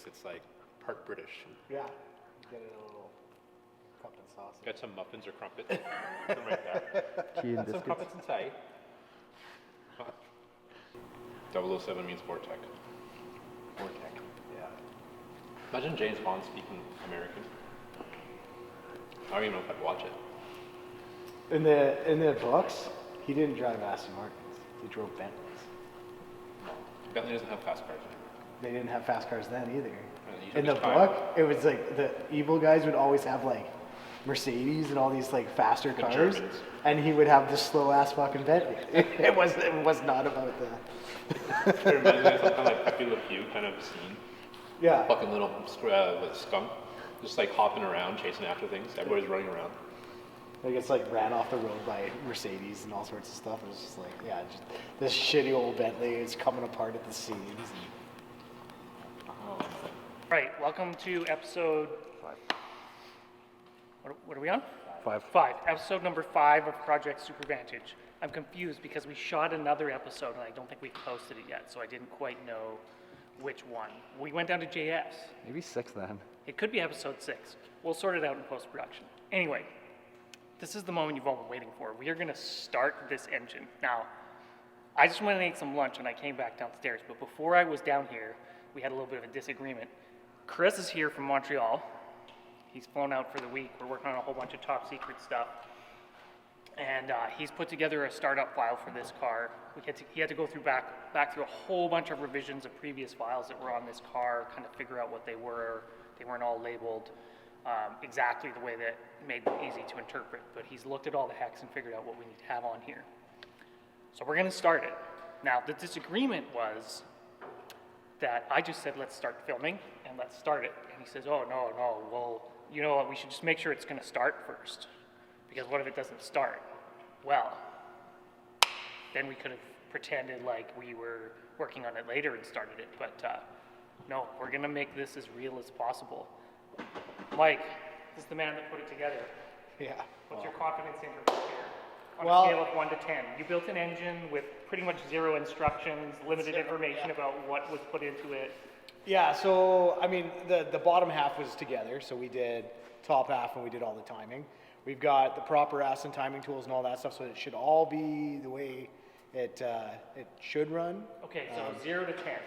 it's like part British. Yeah. Get it a little cup and sauce. Got some muffins or crumpets. Put them right there. Tea and Got some biscuits. crumpets inside. 007 means Vortec. Vortec. Yeah. Imagine James Bond speaking American. I don't even know if I'd watch it. In the books, he didn't drive Aston Martins. He drove Bentleys. Bentley doesn't have fast cars. They didn't have fast cars then either. you In took the his time. book, it was like the evil guys would always have like Mercedes and all these like faster The cars, Germans. and he would have this slow ass fucking Bentley. it was not about that. It reminds me of something like Pepe Le Pew kind of scene. Yeah. Fucking little skunk, just like hopping around, chasing after things. Everybody's running around. Like it's like ran off the road by Mercedes and all sorts of stuff. It was just like, yeah, just this shitty old Bentley is coming apart at the seams. Right, welcome to episode, what are we on? 5. Episode number 5 of Project Super-Vantage. I'm confused because we shot another episode and I don't think we posted it yet, so I didn't quite know which one. We went down to JS. Maybe 6 then. It could be episode 6. We'll sort it out in post-production. Anyway, this is the moment you've all been waiting for. We are gonna start this engine. Now, I just went and ate some lunch and I came back downstairs, but before I was down here, we had a little bit of a disagreement. Chris is here from Montreal. He's flown out for the week. We're working on a whole bunch of top secret stuff. And he's put together a startup file for this car. He had to go through back through a whole bunch of revisions of previous files that were on this car, kind of figure out what they were. They weren't all labeled exactly the way that made them easy to interpret. But he's looked at all the hex and figured out what we need to have on here. So we're gonna start it. Now, the disagreement was that I just said, let's start filming and let's start it. And he says, oh, no, well, you know what, we should just make sure it's gonna start first. Because what if it doesn't start? Well, then we could have pretended like we were working on it later and started it, but no, we're gonna make this as real as possible. Mike, this is the man that put it together. Yeah. What's your confidence interval here? On Well- a scale of 1 to 10. You built an engine with pretty much 0 instructions, limited information about what was put into it. Yeah, so I mean, the bottom half was together, so we did top half and we did all the timing. We've got the proper Aston timing tools and all that stuff, so it should all be the way it should run. Okay, so 0 to 10.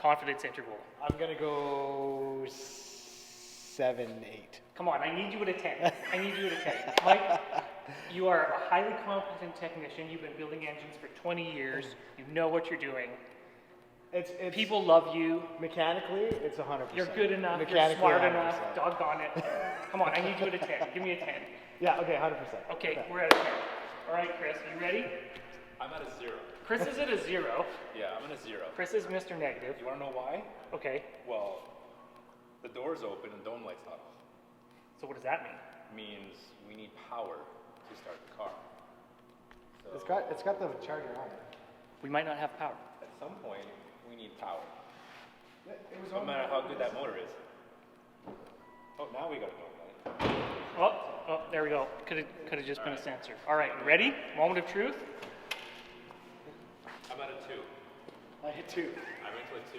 Confidence interval. I'm gonna go 7, 8. Come on, I need you at a 10. I need you at a 10. Mike, you are a highly competent technician. You've been building engines for 20 years. You know what you're doing. It's People love you. mechanically, it's 100%. You're good enough. You're Mechanically, smart 100%. enough. Doggone it. Come on, I need you at a 10. Give me a 10. Yeah, okay, 100%. Okay, we're at a 10. All right, Chris, you ready? I'm at a 0. Chris is at a 0. Yeah, I'm at a 0. Chris is Mr. Negative. You want to know why? Okay, Well, the door's open and dome light's not off. so what does that mean? Means we need power to start the car. So It's got the charger on it. We might not have power. at some point, we need power. It was No matter how good that motor is. Oh, now we got a dome light. Oh, there we go. Could have just been a sensor. All right, you ready? Moment of truth. I'm at a 2. I hit 2. I'm into a 2.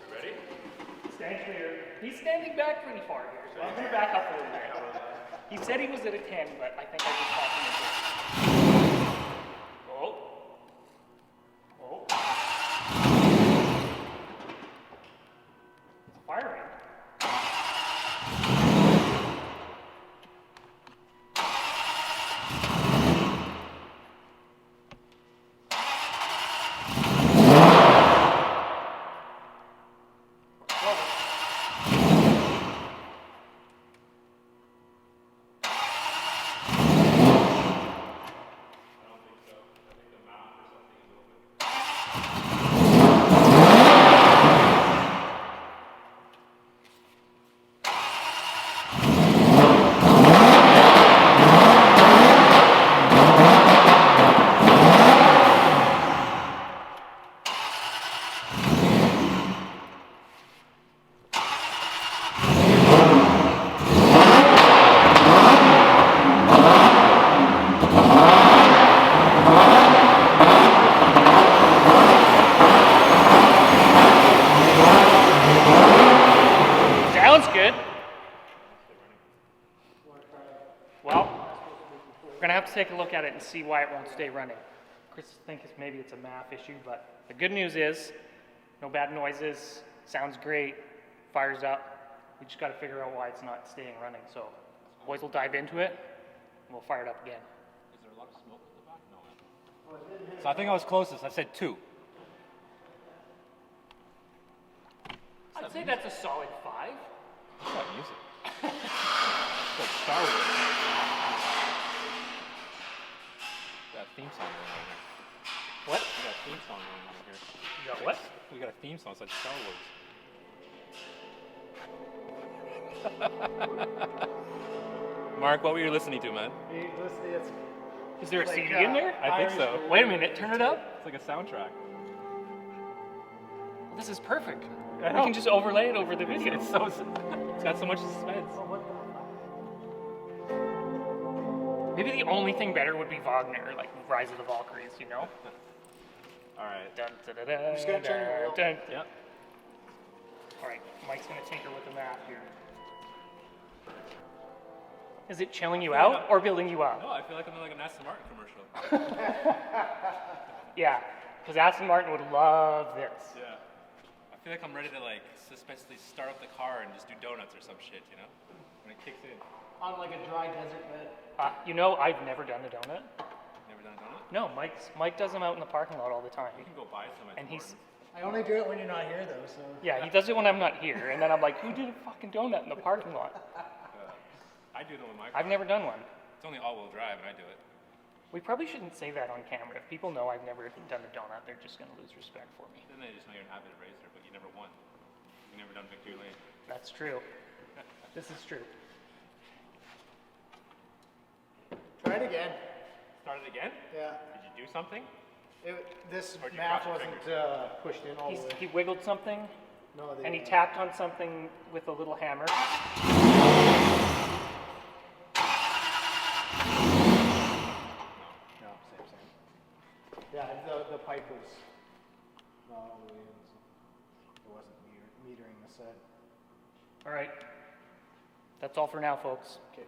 You ready? Stand clear. He's standing back pretty far here, so I'm gonna back up a little bit. He said he was at a 10, but I think I just talked him into it. Oh. Oh. It's firing. have to take a look at it and see why it won't stay running. Chris thinks maybe it's a MAF issue, but the good news is no bad noises, sounds great, fires up. We just got to figure out why it's not staying running. So boys will dive into it and we'll fire it up again. Is there a lot of smoke at the back? No. So I think I was closest. I said 2. I'd say that's a solid 5. What's that music? It's like Star Wars. Got a theme song going on here. What? We got a theme song going on here. You got what? We got a theme song. It's like Star Wars. Mark, what were you listening to, man? Is there a Like, CD in there? I think so. Wait a minute, turn it up. It's like a soundtrack. This is perfect. I We know. can just overlay it over the video. It's so. It's got so much suspense. Maybe the only thing better would be Wagner, like Rise of the Valkyries, you know? All right. Dun, dun, dun, dun, just gonna turn it dun, dun. Yep. All right, Mike's gonna tinker with the map here. Is it chilling you out or building you up? No, I feel like I'm in like an Aston Martin commercial. Yeah, because Aston Martin would love this. Yeah. I feel like I'm ready to like suspensely start up the car and just do donuts or some shit, you know? When it kicks in. On like a dry desert bed. You know, I've never done a donut. Never done a donut? No, Mike does them out in the parking lot all the time. You can go buy some at And he's, I only do it when you're not here though, so. yeah, he does it when I'm not here, and then I'm like, who did a fucking donut in the parking lot? I do them with my car. I've never done one. It's only all-wheel drive and I do it. We probably shouldn't say that on camera. If people know I've never done a donut, they're just gonna lose respect for me. Then they just know you're an avid racer, but you never won. You never done victory lane. That's true. This is true. Try it again. Start it again? Yeah. Did you do something? This Or did you map cross your wasn't pushed in all the way. He wiggled something, No, they, and he tapped on something with a little hammer. No, same. Yeah, the pipe was not all the way in, so it wasn't metering the set. All right. That's all for now, folks. Okay.